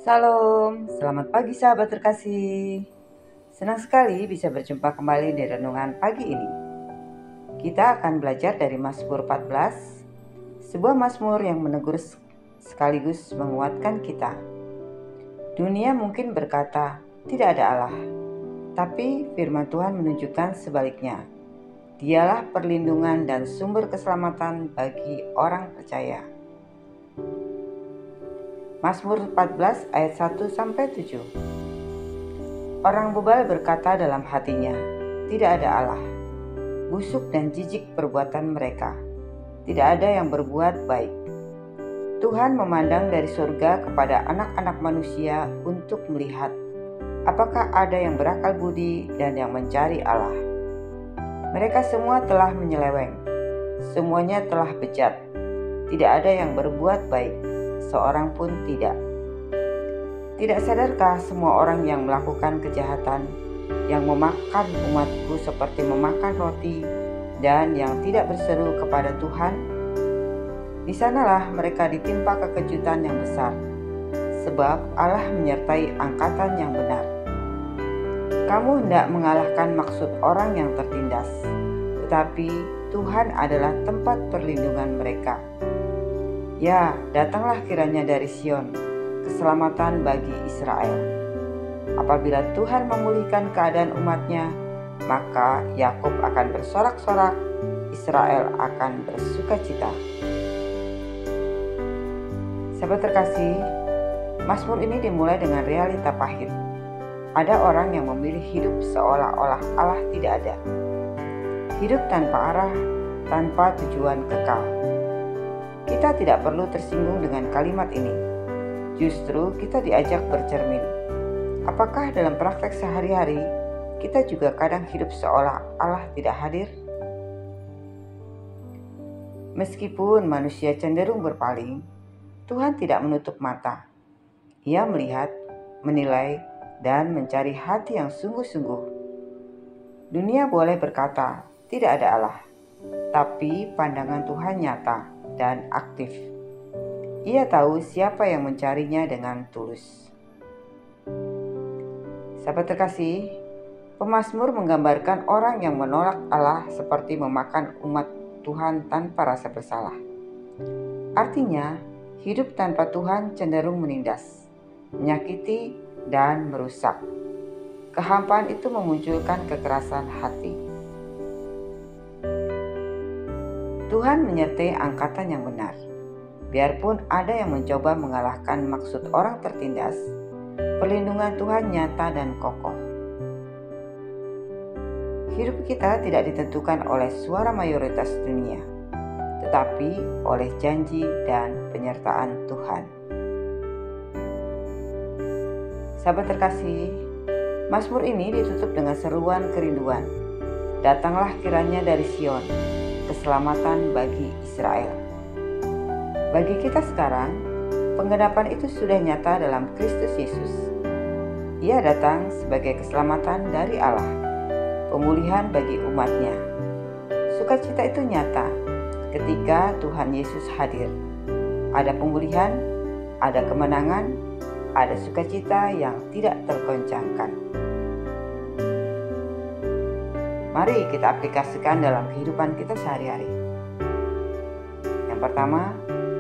Salam, selamat pagi sahabat terkasih. Senang sekali bisa berjumpa kembali di renungan pagi ini. Kita akan belajar dari Mazmur 14, sebuah mazmur yang menegur sekaligus menguatkan kita. Dunia mungkin berkata, tidak ada Allah, tapi firman Tuhan menunjukkan sebaliknya. Dialah perlindungan dan sumber keselamatan bagi orang percaya. Mazmur 14 ayat 1-7. Orang bebal berkata dalam hatinya, tidak ada Allah. Busuk dan jijik perbuatan mereka. Tidak ada yang berbuat baik. Tuhan memandang dari surga kepada anak-anak manusia untuk melihat apakah ada yang berakal budi dan yang mencari Allah. Mereka semua telah menyeleweng. Semuanya telah bejat. Tidak ada yang berbuat baik. Seorang pun tidak. Tidak sadarkah semua orang yang melakukan kejahatan, yang memakan umatku seperti memakan roti, dan yang tidak berseru kepada Tuhan? Di sanalah mereka ditimpa kekejutan yang besar, sebab Allah menyertai angkatan yang benar. Kamu hendak mengalahkan maksud orang yang tertindas, tetapi Tuhan adalah tempat perlindungan mereka. Ya, datanglah kiranya dari Sion, keselamatan bagi Israel. Apabila Tuhan memulihkan keadaan umatnya, maka Yakub akan bersorak-sorak, Israel akan bersukacita. Sahabat terkasih, Mazmur ini dimulai dengan realita pahit. Ada orang yang memilih hidup seolah-olah Allah tidak ada. Hidup tanpa arah, tanpa tujuan kekal. Kita tidak perlu tersinggung dengan kalimat ini. Justru kita diajak bercermin. Apakah dalam praktek sehari-hari kita juga kadang hidup seolah Allah tidak hadir? Meskipun manusia cenderung berpaling, Tuhan tidak menutup mata. Ia melihat, menilai, dan mencari hati yang sungguh-sungguh. Dunia boleh berkata, tidak ada Allah, tapi pandangan Tuhan nyata dan aktif. Ia tahu siapa yang mencarinya dengan tulus. Sahabat terkasih, pemazmur menggambarkan orang yang menolak Allah seperti memakan umat Tuhan tanpa rasa bersalah. Artinya, hidup tanpa Tuhan cenderung menindas, menyakiti, dan merusak. Kehampaan itu memunculkan kekerasan hati. Tuhan menyertai angkatan yang benar. Biarpun ada yang mencoba mengalahkan maksud orang tertindas, perlindungan Tuhan nyata dan kokoh. Hidup kita tidak ditentukan oleh suara mayoritas dunia, tetapi oleh janji dan penyertaan Tuhan. Sahabat terkasih, Mazmur ini ditutup dengan seruan kerinduan. Datanglah kiranya dari Sion, keselamatan bagi Israel. Bagi kita sekarang, penggenapan itu sudah nyata dalam Kristus Yesus. Ia datang sebagai keselamatan dari Allah, pemulihan bagi umatnya. Sukacita itu nyata ketika Tuhan Yesus hadir. Ada pemulihan, ada kemenangan, ada sukacita yang tidak tergoncangkan. Mari kita aplikasikan dalam kehidupan kita sehari-hari. Yang pertama,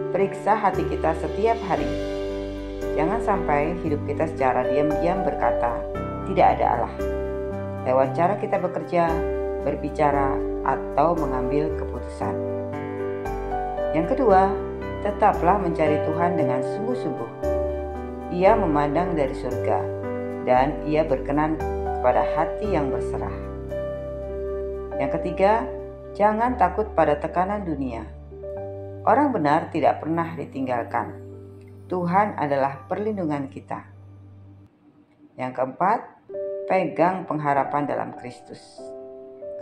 periksa hati kita setiap hari. Jangan sampai hidup kita secara diam-diam berkata, tidak ada Allah. Lewat cara kita bekerja, berbicara, atau mengambil keputusan. Yang kedua, tetaplah mencari Tuhan dengan sungguh-sungguh. Ia memandang dari surga, dan Ia berkenan kepada hati yang berserah. Yang ketiga, jangan takut pada tekanan dunia. Orang benar tidak pernah ditinggalkan. Tuhan adalah perlindungan kita. Yang keempat, pegang pengharapan dalam Kristus.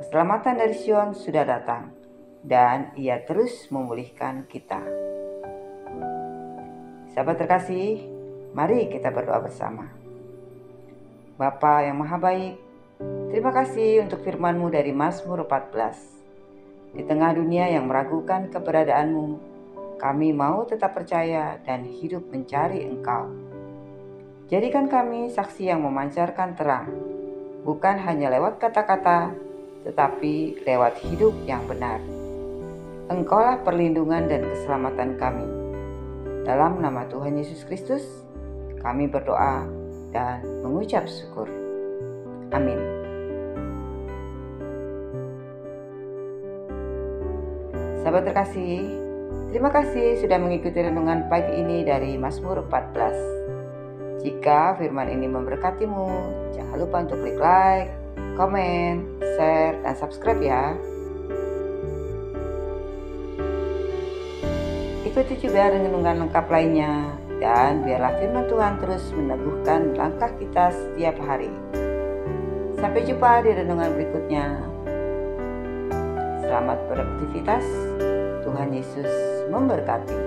Keselamatan dari Sion sudah datang, dan Ia terus memulihkan kita. Sahabat terkasih, mari kita berdoa bersama. Bapa yang Maha Baik, terima kasih untuk firman-Mu dari Mazmur 14. Di tengah dunia yang meragukan keberadaan-Mu, kami mau tetap percaya dan hidup mencari Engkau. Jadikan kami saksi yang memancarkan terang, bukan hanya lewat kata-kata, tetapi lewat hidup yang benar. Engkaulah perlindungan dan keselamatan kami. Dalam nama Tuhan Yesus Kristus, kami berdoa dan mengucap syukur. Amin. Sahabat terkasih, terima kasih sudah mengikuti renungan pagi ini dari Mazmur 14. Jika firman ini memberkatimu, jangan lupa untuk klik like, komen, share, dan subscribe ya. Ikuti juga renungan lengkap lainnya, dan biarlah firman Tuhan terus meneguhkan langkah kita setiap hari. Sampai jumpa di renungan berikutnya. Selamat beraktivitas. Tuhan Yesus memberkati.